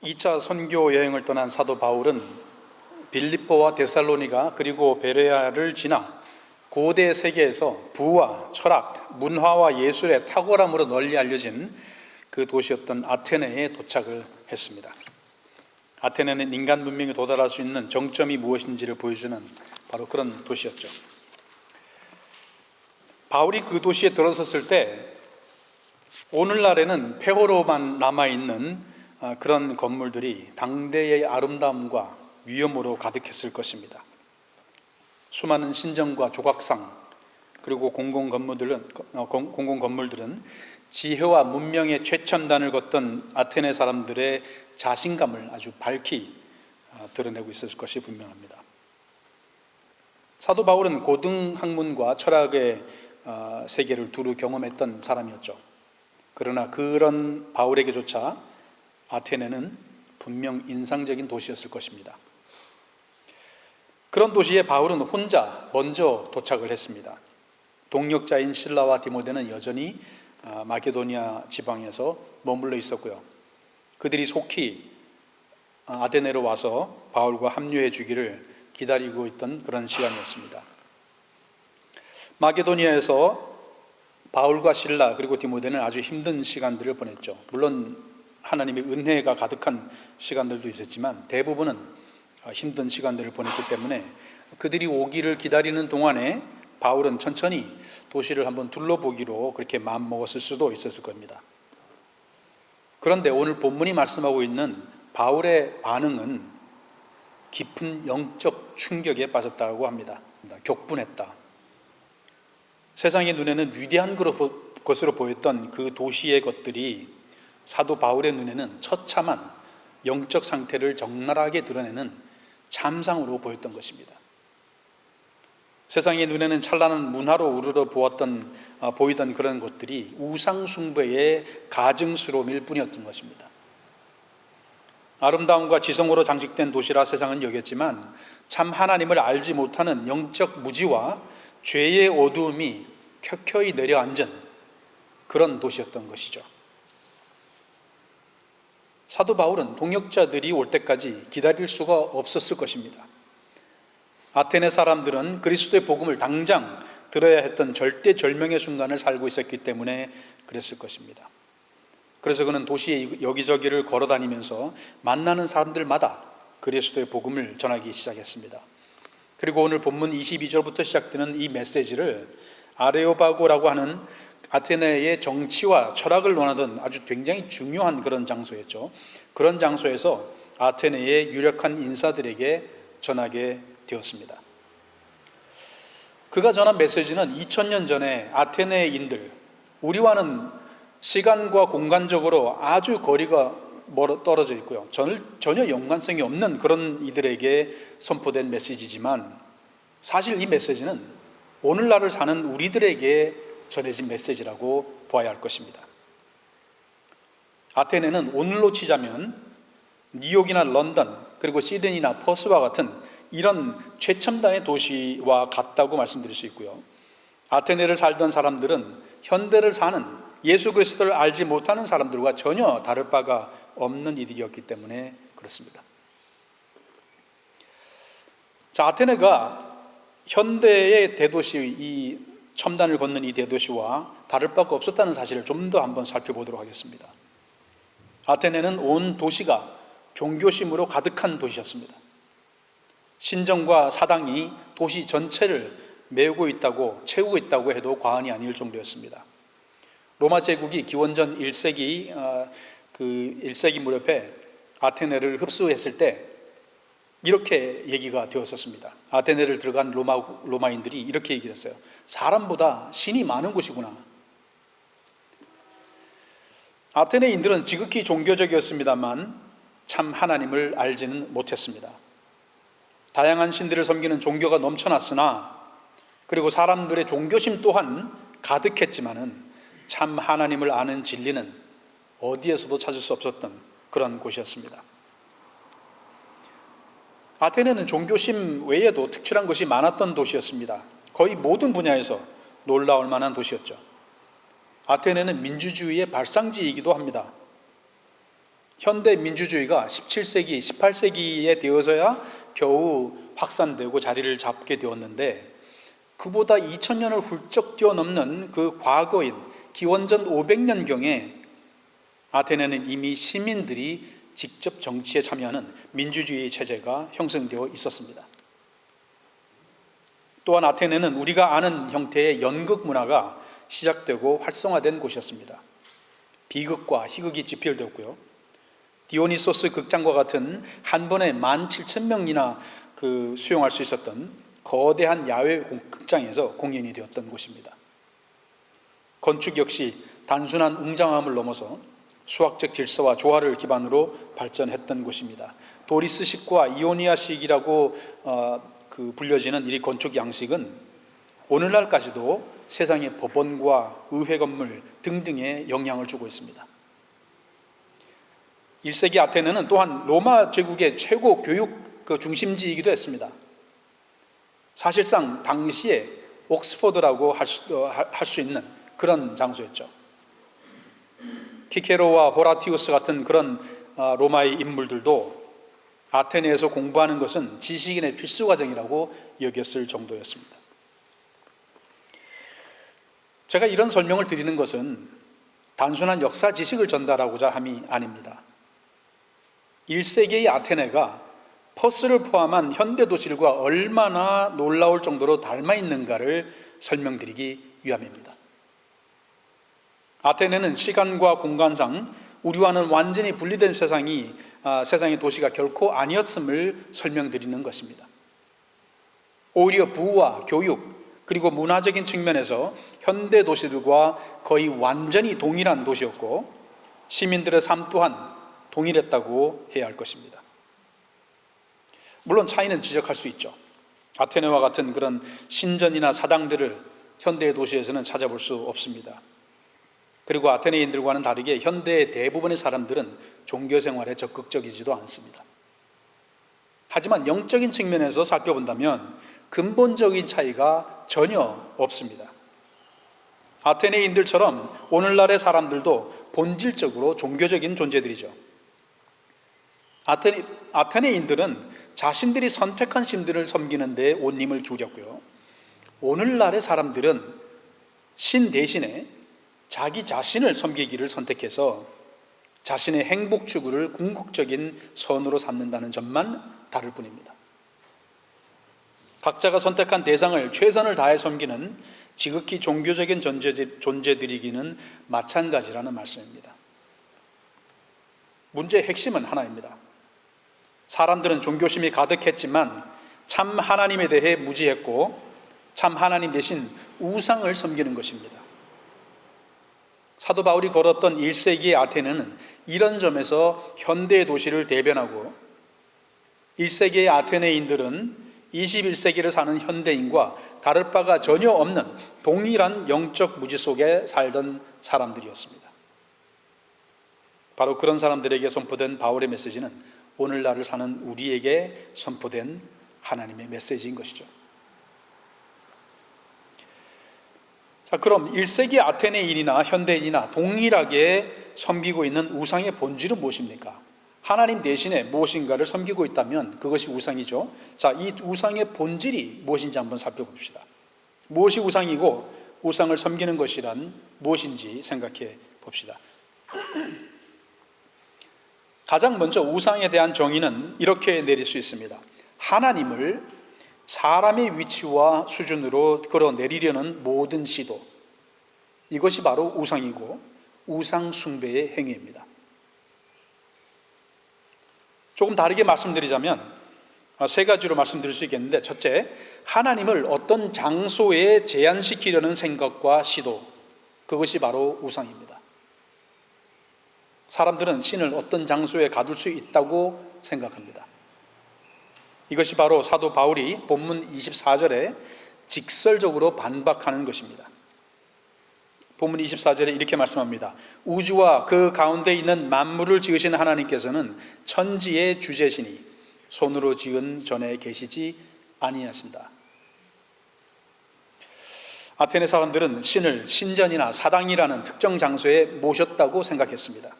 2차 선교 여행을 떠난 사도 바울은 빌립보와 데살로니가 그리고 베레아를 지나 고대 세계에서 부와 철학, 문화와 예술의 탁월함으로 널리 알려진 그 도시였던 아테네에 도착을 했습니다. 아테네는 인간 문명이 도달할 수 있는 정점이 무엇인지를 보여주는 바로 그런 도시였죠. 바울이 그 도시에 들어섰을 때 오늘날에는 폐허로만 남아있는 그런 건물들이 당대의 아름다움과 위엄으로 가득했을 것입니다. 수많은 신전과 조각상 그리고 공공건물들은 지혜와 문명의 최첨단을 걷던 아테네 사람들의 자신감을 아주 밝히 드러내고 있었을 것이 분명합니다. 사도 바울은 고등학문과 철학의 세계를 두루 경험했던 사람이었죠. 그러나 그런 바울에게조차 아테네는 분명 인상적인 도시였을 것입니다. 그런 도시에 바울은 혼자 먼저 도착을 했습니다. 동역자인 실라와 디모데는 여전히 마게도니아 지방에서 머물러 있었고요. 그들이 속히 아테네로 와서 바울과 합류해 주기를 기다리고 있던 그런 시간이었습니다. 마게도니아에서 바울과 실라 그리고 디모데는 아주 힘든 시간들을 보냈죠. 물론 하나님의 은혜가 가득한 시간들도 있었지만 대부분은 힘든 시간들을 보냈기 때문에 그들이 오기를 기다리는 동안에 바울은 천천히 도시를 한번 둘러보기로 그렇게 마음먹었을 수도 있었을 겁니다. 그런데 오늘 본문이 말씀하고 있는 바울의 반응은 깊은 영적 충격에 빠졌다고 합니다. 격분했다. 세상의 눈에는 위대한 것으로 보였던 그 도시의 것들이 사도 바울의 눈에는 처참한 영적 상태를 적나라하게 드러내는 참상으로 보였던 것입니다. 세상의 눈에는 찬란한 문화로 우러러 보이던 그런 것들이 우상숭배의 가증스러움일 뿐이었던 것입니다. 아름다움과 지성으로 장식된 도시라 세상은 여겼지만 참 하나님을 알지 못하는 영적 무지와 죄의 어두움이 켜켜이 내려앉은 그런 도시였던 것이죠. 사도 바울은 동역자들이 올 때까지 기다릴 수가 없었을 것입니다. 아테네 사람들은 그리스도의 복음을 당장 들어야 했던 절대절명의 순간을 살고 있었기 때문에 그랬을 것입니다. 그래서 그는 도시의 여기저기를 걸어다니면서 만나는 사람들마다 그리스도의 복음을 전하기 시작했습니다. 그리고 오늘 본문 22절부터 시작되는 이 메시지를 아레오바고라고 하는 아테네의 정치와 철학을 논하던 아주 굉장히 중요한 그런 장소였죠. 그런 장소에서 아테네의 유력한 인사들에게 전하게 되었습니다. 그가 전한 메시지는 2000년 전에 아테네인들, 우리와는 시간과 공간적으로 아주 거리가 떨어져 있고요. 전혀 연관성이 없는 그런 이들에게 선포된 메시지지만 사실 이 메시지는 오늘날을 사는 우리들에게 전해진 메시지라고 보아야 할 것입니다. 아테네는 오늘로 치자면 뉴욕이나 런던 그리고 시드니나 퍼스와 같은 이런 최첨단의 도시와 같다고 말씀드릴 수 있고요. 아테네를 살던 사람들은 현대를 사는 예수 그리스도를 알지 못하는 사람들과 전혀 다를 바가 없는 이들이었기 때문에 그렇습니다. 자, 아테네가 현대의 대도시, 이 첨단을 걷는 이 대도시와 다를 바가 없었다는 사실을 좀 더 한번 살펴보도록 하겠습니다. 아테네는 온 도시가 종교심으로 가득한 도시였습니다. 신정과 사당이 도시 전체를 메우고 있다고, 채우고 있다고 해도 과언이 아닐 정도였습니다. 로마 제국이 기원전 1세기 무렵에 아테네를 흡수했을 때 이렇게 얘기가 되었었습니다. 아테네를 들어간 로마인들이 이렇게 얘기를 했어요. 사람보다 신이 많은 곳이구나. 아테네인들은 지극히 종교적이었습니다만 참 하나님을 알지는 못했습니다. 다양한 신들을 섬기는 종교가 넘쳐났으나 그리고 사람들의 종교심 또한 가득했지만은 참 하나님을 아는 진리는 어디에서도 찾을 수 없었던 그런 곳이었습니다. 아테네는 종교심 외에도 특출한 것이 많았던 도시였습니다. 거의 모든 분야에서 놀라울 만한 도시였죠. 아테네는 민주주의의 발상지이기도 합니다. 현대 민주주의가 17세기, 18세기에 되어서야 겨우 확산되고 자리를 잡게 되었는데, 그보다 2000년을 훌쩍 뛰어넘는 그 과거인 기원전 500년경에 아테네는 이미 시민들이 직접 정치에 참여하는 민주주의 체제가 형성되어 있었습니다. 또한 아테네는 우리가 아는 형태의 연극 문화가 시작되고 활성화된 곳이었습니다. 비극과 희극이 집필되었고요. 디오니소스 극장과 같은 한 번에 17,000명이나 수용할 수 있었던 거대한 야외 극장에서 공연이 되었던 곳입니다. 건축 역시 단순한 웅장함을 넘어서 수학적 질서와 조화를 기반으로 발전했던 곳입니다. 도리스식과 이오니아식이라고 불려지는 이 건축 양식은 오늘날까지도 세상의 법원과 의회 건물 등등에 영향을 주고 있습니다. 1세기 아테네는 또한 로마 제국의 최고 교육 중심지이기도 했습니다. 사실상 당시에 옥스퍼드라고 할 수 있는 그런 장소였죠. 키케로와 호라티우스 같은 그런 로마의 인물들도 아테네에서 공부하는 것은 지식인의 필수 과정이라고 여겼을 정도였습니다. 제가 이런 설명을 드리는 것은 단순한 역사 지식을 전달하고자 함이 아닙니다. 1세기의 아테네가 퍼스를 포함한 현대 도시들과 얼마나 놀라울 정도로 닮아 있는가를 설명드리기 위함입니다. 아테네는 시간과 공간상 우리와는 완전히 분리된 세상의 도시가 결코 아니었음을 설명드리는 것입니다. 오히려 부와 교육 그리고 문화적인 측면에서 현대 도시들과 거의 완전히 동일한 도시였고, 시민들의 삶 또한 동일했다고 해야 할 것입니다. 물론 차이는 지적할 수 있죠. 아테네와 같은 그런 신전이나 사당들을 현대의 도시에서는 찾아볼 수 없습니다. 그리고 아테네인들과는 다르게 현대의 대부분의 사람들은 종교 생활에 적극적이지도 않습니다. 하지만 영적인 측면에서 살펴본다면 근본적인 차이가 전혀 없습니다. 아테네인들처럼 오늘날의 사람들도 본질적으로 종교적인 존재들이죠. 아테네인들은 자신들이 선택한 신들을 섬기는 데 온 힘을 기울였고요. 오늘날의 사람들은 신 대신에 자기 자신을 섬기기를 선택해서 자신의 행복 추구를 궁극적인 선으로 삼는다는 점만 다를 뿐입니다. 각자가 선택한 대상을 최선을 다해 섬기는 지극히 종교적인 존재들이기는 마찬가지라는 말씀입니다. 문제의 핵심은 하나입니다. 사람들은 종교심이 가득했지만 참 하나님에 대해 무지했고 참 하나님 대신 우상을 섬기는 것입니다. 사도 바울이 걸었던 1세기의 아테네는 이런 점에서 현대의 도시를 대변하고, 1세기의 아테네인들은 21세기를 사는 현대인과 다를 바가 전혀 없는 동일한 영적 무지 속에 살던 사람들이었습니다. 바로 그런 사람들에게 선포된 바울의 메시지는 오늘날을 사는 우리에게 선포된 하나님의 메시지인 것이죠. 자, 그럼 1세기 아테네인이나 현대인이나 동일하게 섬기고 있는 우상의 본질은 무엇입니까? 하나님 대신에 무엇인가를 섬기고 있다면 그것이 우상이죠. 자, 이 우상의 본질이 무엇인지 한번 살펴봅시다. 무엇이 우상이고 우상을 섬기는 것이란 무엇인지 생각해 봅시다. 가장 먼저 우상에 대한 정의는 이렇게 내릴 수 있습니다. 하나님을 사람의 위치와 수준으로 끌어내리려는 모든 시도, 이것이 바로 우상이고 우상 숭배의 행위입니다. 조금 다르게 말씀드리자면 세 가지로 말씀드릴 수 있겠는데, 첫째, 하나님을 어떤 장소에 제한시키려는 생각과 시도, 그것이 바로 우상입니다. 사람들은 신을 어떤 장소에 가둘 수 있다고 생각합니다. 이것이 바로 사도 바울이 본문 24절에 직설적으로 반박하는 것입니다. 본문 24절에 이렇게 말씀합니다. 우주와 그 가운데 있는 만물을 지으신 하나님께서는 천지의 주제시니 손으로 지은 전에 계시지 아니하신다. 아테네 사람들은 신을 신전이나 사당이라는 특정 장소에 모셨다고 생각했습니다.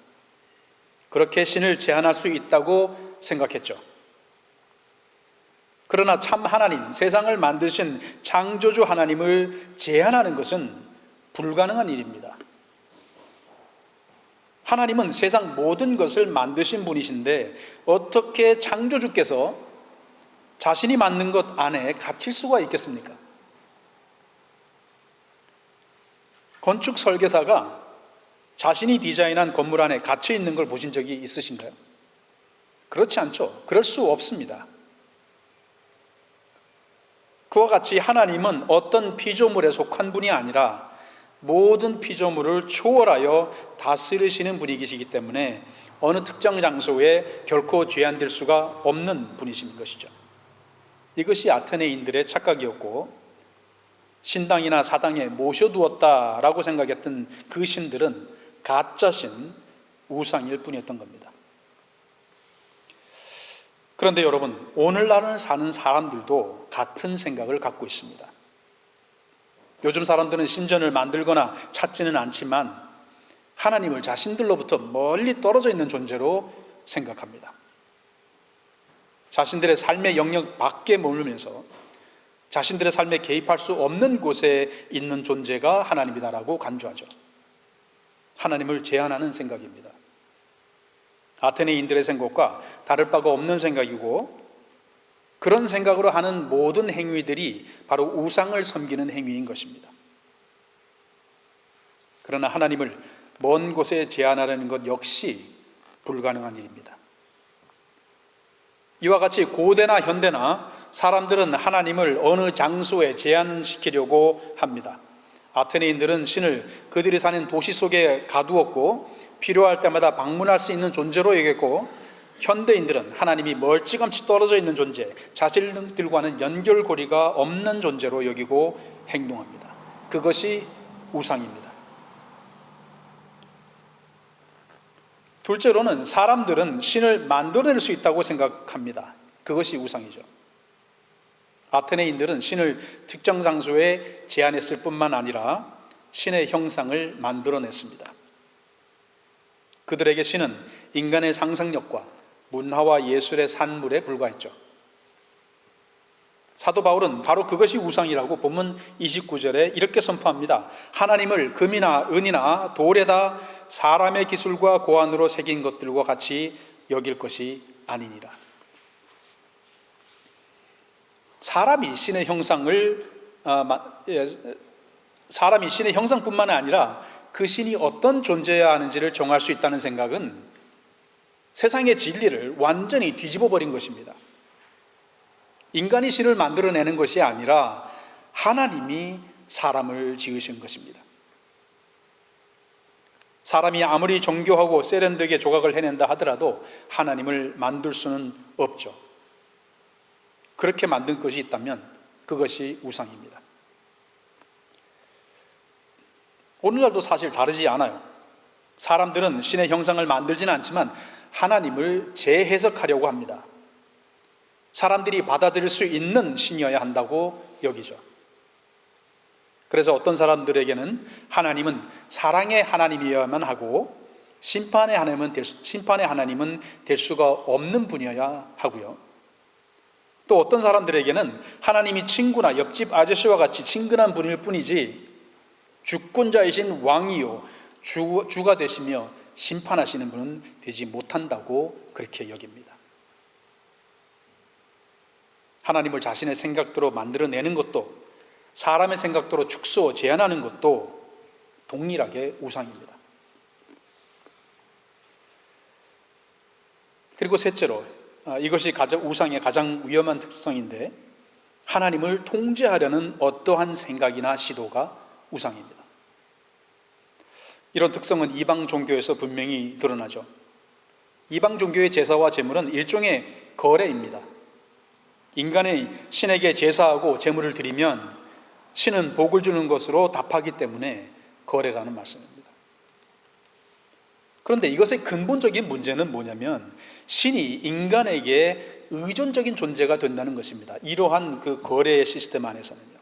그렇게 신을 제한할 수 있다고 생각했죠. 그러나 참 하나님, 세상을 만드신 창조주 하나님을 제한하는 것은 불가능한 일입니다. 하나님은 세상 모든 것을 만드신 분이신데 어떻게 창조주께서 자신이 만든 것 안에 갇힐 수가 있겠습니까? 건축 설계사가 자신이 디자인한 건물 안에 갇혀 있는 걸 보신 적이 있으신가요? 그렇지 않죠. 그럴 수 없습니다. 그와 같이 하나님은 어떤 피조물에 속한 분이 아니라 모든 피조물을 초월하여 다스리시는 분이시기 때문에 어느 특정 장소에 결코 제한될 수가 없는 분이신 것이죠. 이것이 아테네인들의 착각이었고 신당이나 사당에 모셔두었다라고 생각했던 그 신들은 가짜신 우상일 뿐이었던 겁니다. 그런데 여러분, 오늘날을 사는 사람들도 같은 생각을 갖고 있습니다. 요즘 사람들은 신전을 만들거나 찾지는 않지만 하나님을 자신들로부터 멀리 떨어져 있는 존재로 생각합니다. 자신들의 삶의 영역 밖에 머물면서 자신들의 삶에 개입할 수 없는 곳에 있는 존재가 하나님이다라고 간주하죠. 하나님을 제한하는 생각입니다. 아테네인들의 생각과 다를 바가 없는 생각이고 그런 생각으로 하는 모든 행위들이 바로 우상을 섬기는 행위인 것입니다. 그러나 하나님을 먼 곳에 제한하려는 것 역시 불가능한 일입니다. 이와 같이 고대나 현대나 사람들은 하나님을 어느 장소에 제한시키려고 합니다. 아테네인들은 신을 그들이 사는 도시 속에 가두었고 필요할 때마다 방문할 수 있는 존재로 여겼고, 현대인들은 하나님이 멀찌감치 떨어져 있는 존재, 자신들과는 연결고리가 없는 존재로 여기고 행동합니다. 그것이 우상입니다. 둘째로는 사람들은 신을 만들어낼 수 있다고 생각합니다. 그것이 우상이죠. 아테네인들은 신을 특정 장소에 제한했을 뿐만 아니라 신의 형상을 만들어냈습니다. 그들에게 신은 인간의 상상력과 문화와 예술의 산물에 불과했죠. 사도 바울은 바로 그것이 우상이라고 본문 29절에 이렇게 선포합니다. 하나님을 금이나 은이나 돌에다 사람의 기술과 고안으로 새긴 것들과 같이 여길 것이 아니니라. 사람이 신의 형상뿐만 아니라 그 신이 어떤 존재여야 하는지를 정할 수 있다는 생각은 세상의 진리를 완전히 뒤집어 버린 것입니다. 인간이 신을 만들어내는 것이 아니라 하나님이 사람을 지으신 것입니다. 사람이 아무리 정교하고 세련되게 조각을 해낸다 하더라도 하나님을 만들 수는 없죠. 그렇게 만든 것이 있다면 그것이 우상입니다. 오늘날도 사실 다르지 않아요. 사람들은 신의 형상을 만들지는 않지만 하나님을 재해석하려고 합니다. 사람들이 받아들일 수 있는 신이어야 한다고 여기죠. 그래서 어떤 사람들에게는 하나님은 사랑의 하나님이어야만 하고 심판의 하나님은 될 수가 없는 분이어야 하고요. 또 어떤 사람들에게는 하나님이 친구나 옆집 아저씨와 같이 친근한 분일 뿐이지 주권자이신 왕이요 주가 되시며 심판하시는 분은 되지 못한다고 그렇게 여깁니다. 하나님을 자신의 생각대로 만들어내는 것도 사람의 생각대로 축소, 제한하는 것도 동일하게 우상입니다. 그리고 셋째로, 이것이 우상의 가장 위험한 특성인데, 하나님을 통제하려는 어떠한 생각이나 시도가 우상입니다. 이런 특성은 이방 종교에서 분명히 드러나죠. 이방 종교의 제사와 제물은 일종의 거래입니다. 인간이 신에게 제사하고 제물을 드리면 신은 복을 주는 것으로 답하기 때문에 거래라는 말씀입니다. 그런데 이것의 근본적인 문제는 뭐냐면 신이 인간에게 의존적인 존재가 된다는 것입니다. 이러한 그 거래의 시스템 안에서는요.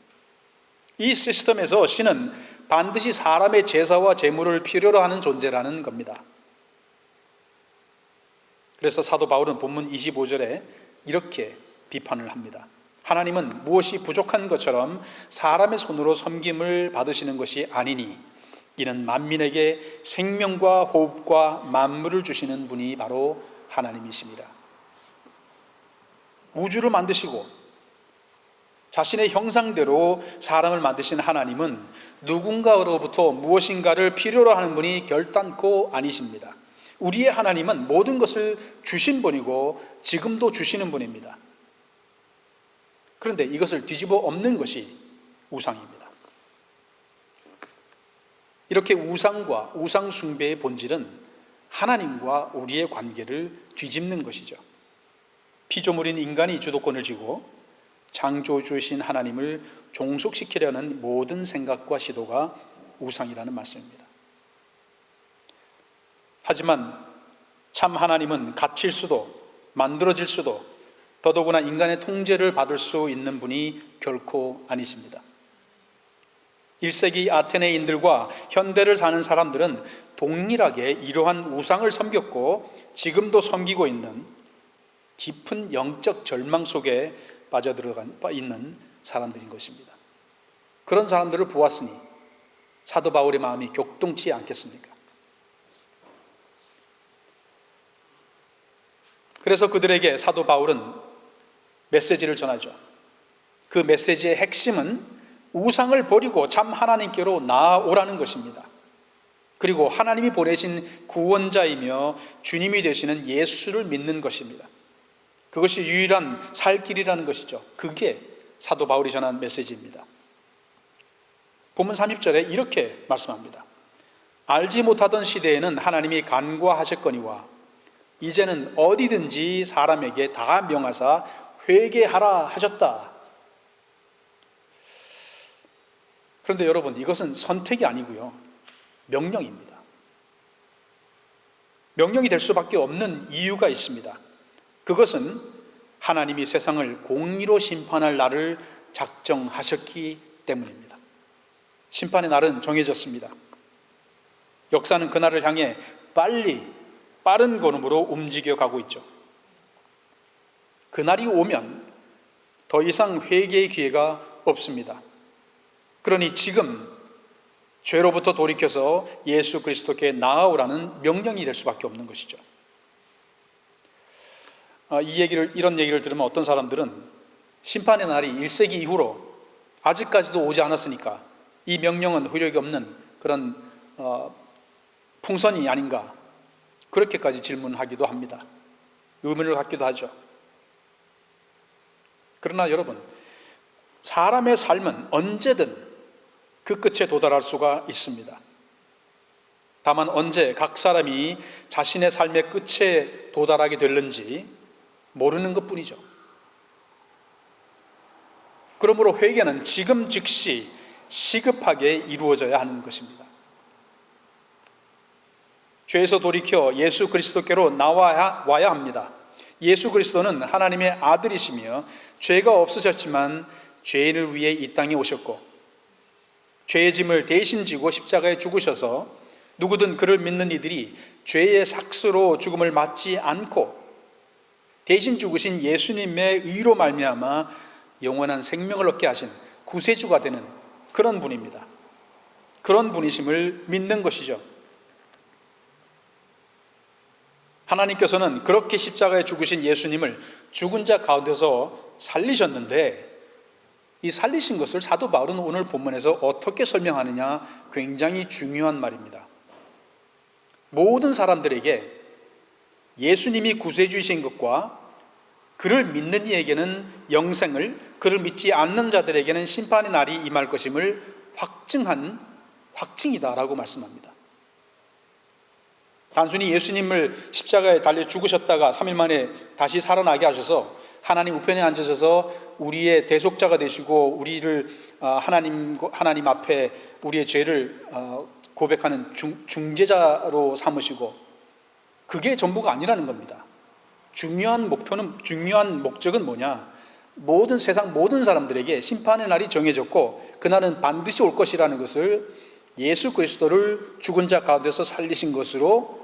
이 시스템에서 신은 반드시 사람의 제사와 제물을 필요로 하는 존재라는 겁니다. 그래서 사도 바울은 본문 25절에 이렇게 비판을 합니다. 하나님은 무엇이 부족한 것처럼 사람의 손으로 섬김을 받으시는 것이 아니니 이는 만민에게 생명과 호흡과 만물을 주시는 분이 바로 하나님이십니다. 우주를 만드시고 자신의 형상대로 사람을 만드신 하나님은 누군가로부터 무엇인가를 필요로 하는 분이 결단코 아니십니다. 우리의 하나님은 모든 것을 주신 분이고 지금도 주시는 분입니다. 그런데 이것을 뒤집어 엎는 것이 우상입니다. 이렇게 우상과 우상 숭배의 본질은 하나님과 우리의 관계를 뒤집는 것이죠. 피조물인 인간이 주도권을 쥐고 창조주신 하나님을 종속시키려는 모든 생각과 시도가 우상이라는 말씀입니다. 하지만 참 하나님은 갇힐 수도 만들어질 수도 더더구나 인간의 통제를 받을 수 있는 분이 결코 아니십니다. 1세기 아테네인들과 현대를 사는 사람들은 동일하게 이러한 우상을 섬겼고 지금도 섬기고 있는 깊은 영적 절망 속에 빠져들어가 있는 사람들인 것입니다. 그런 사람들을 보았으니 사도 바울의 마음이 격동치 않겠습니까? 그래서 그들에게 사도 바울은 메시지를 전하죠. 그 메시지의 핵심은 우상을 버리고 참 하나님께로 나아오라는 것입니다. 그리고 하나님이 보내신 구원자이며 주님이 되시는 예수를 믿는 것입니다. 그것이 유일한 살 길이라는 것이죠. 그게 사도 바울이 전한 메시지입니다. 본문 30절에 이렇게 말씀합니다. 알지 못하던 시대에는 하나님이 간과하셨거니와 이제는 어디든지 사람에게 다 명하사 회개하라 하셨다. 그런데 여러분, 이것은 선택이 아니고요, 명령입니다. 명령이 될 수밖에 없는 이유가 있습니다. 그것은 하나님이 세상을 공의로 심판할 날을 작정하셨기 때문입니다. 심판의 날은 정해졌습니다. 역사는 그날을 향해 빠른 걸음으로 움직여가고 있죠. 그날이 오면 더 이상 회개의 기회가 없습니다. 그러니 지금 죄로부터 돌이켜서 예수 그리스도께 나아오라는 명령이 될 수밖에 없는 것이죠. 이런 얘기를 들으면 어떤 사람들은 심판의 날이 1세기 이후로 아직까지도 오지 않았으니까 이 명령은 효력이 없는 그런 풍선이 아닌가, 그렇게까지 질문하기도 합니다. 의문을 갖기도 하죠. 그러나 여러분, 사람의 삶은 언제든 그 끝에 도달할 수가 있습니다. 다만 언제 각 사람이 자신의 삶의 끝에 도달하게 될는지 모르는 것뿐이죠. 그러므로 회개는 지금 즉시 시급하게 이루어져야 하는 것입니다. 죄에서 돌이켜 예수 그리스도께로 와야 합니다. 예수 그리스도는 하나님의 아들이시며 죄가 없으셨지만 죄인을 위해 이 땅에 오셨고 죄의 짐을 대신 지고 십자가에 죽으셔서 누구든 그를 믿는 이들이 죄의 삭스로 죽음을 맞지 않고 대신 죽으신 예수님의 의로 말미암아 영원한 생명을 얻게 하신 구세주가 되는 그런 분입니다. 그런 분이심을 믿는 것이죠. 하나님께서는 그렇게 십자가에 죽으신 예수님을 죽은 자 가운데서 살리셨는데 이 살리신 것을 사도 바울은 오늘 본문에서 어떻게 설명하느냐, 굉장히 중요한 말입니다. 모든 사람들에게 예수님이 구세주이신 것과 그를 믿는 이에게는 영생을, 그를 믿지 않는 자들에게는 심판의 날이 임할 것임을 확증이다라고 말씀합니다. 단순히 예수님을 십자가에 달려 죽으셨다가 3일 만에 다시 살아나게 하셔서 하나님 우편에 앉으셔서 우리의 대속자가 되시고 우리를 하나님 앞에 우리의 죄를 고백하는 중재자로 삼으시고, 그게 전부가 아니라는 겁니다. 중요한 목적은 뭐냐? 세상 모든 사람들에게 심판의 날이 정해졌고 그날은 반드시 올 것이라는 것을 예수 그리스도를 죽은 자 가운데서 살리신 것으로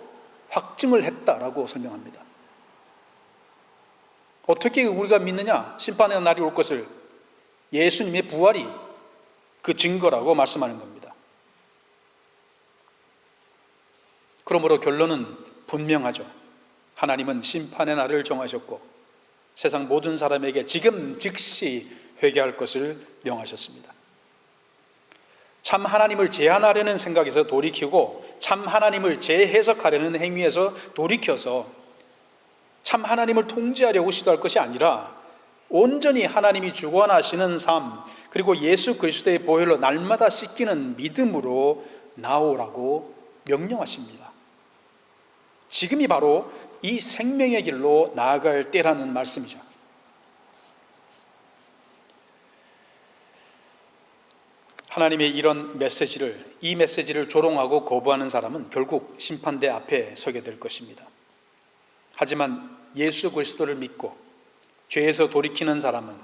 확증을 했다라고 설명합니다. 어떻게 우리가 믿느냐? 심판의 날이 올 것을. 예수님의 부활이 그 증거라고 말씀하는 겁니다. 그러므로 결론은 분명하죠. 하나님은 심판의 날을 정하셨고 세상 모든 사람에게 지금 즉시 회개할 것을 명하셨습니다. 참 하나님을 제한하려는 생각에서 돌이키고 참 하나님을 재해석하려는 행위에서 돌이켜서 참 하나님을 통제하려고 시도할 것이 아니라 온전히 하나님이 주관하시는 삶, 그리고 예수 그리스도의 보혈로 날마다 씻기는 믿음으로 나오라고 명령하십니다. 지금이 바로 이 생명의 길로 나아갈 때라는 말씀이죠. 하나님의 이런 메시지를, 이 메시지를 조롱하고 거부하는 사람은 결국 심판대 앞에 서게 될 것입니다. 하지만 예수 그리스도를 믿고 죄에서 돌이키는 사람은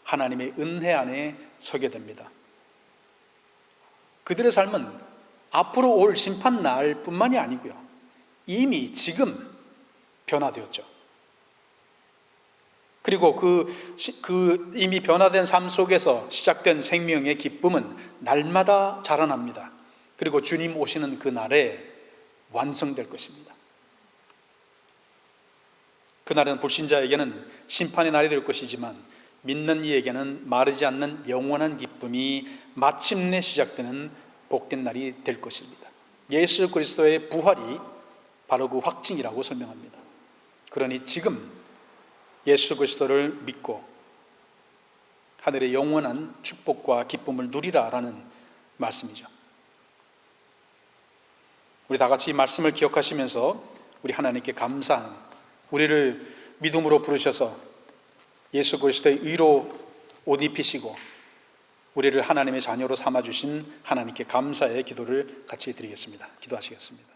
하나님의 은혜 안에 서게 됩니다. 그들의 삶은 앞으로 올 심판 날뿐만이 아니고요, 이미 지금 변화되었죠. 그리고 그 이미 변화된 삶 속에서 시작된 생명의 기쁨은 날마다 자라납니다. 그리고 주님 오시는 그 날에 완성될 것입니다. 그날은 불신자에게는 심판의 날이 될 것이지만 믿는 이에게는 마르지 않는 영원한 기쁨이 마침내 시작되는 복된 날이 될 것입니다. 예수 그리스도의 부활이 바로 그 확증이라고 설명합니다. 그러니 지금 예수 그리스도를 믿고 하늘의 영원한 축복과 기쁨을 누리라라는 말씀이죠. 우리 다 같이 이 말씀을 기억하시면서 우리 하나님께 감사하는, 우리를 믿음으로 부르셔서 예수 그리스도의 의로 옷 입히시고 우리를 하나님의 자녀로 삼아주신 하나님께 감사의 기도를 같이 드리겠습니다. 기도하시겠습니다.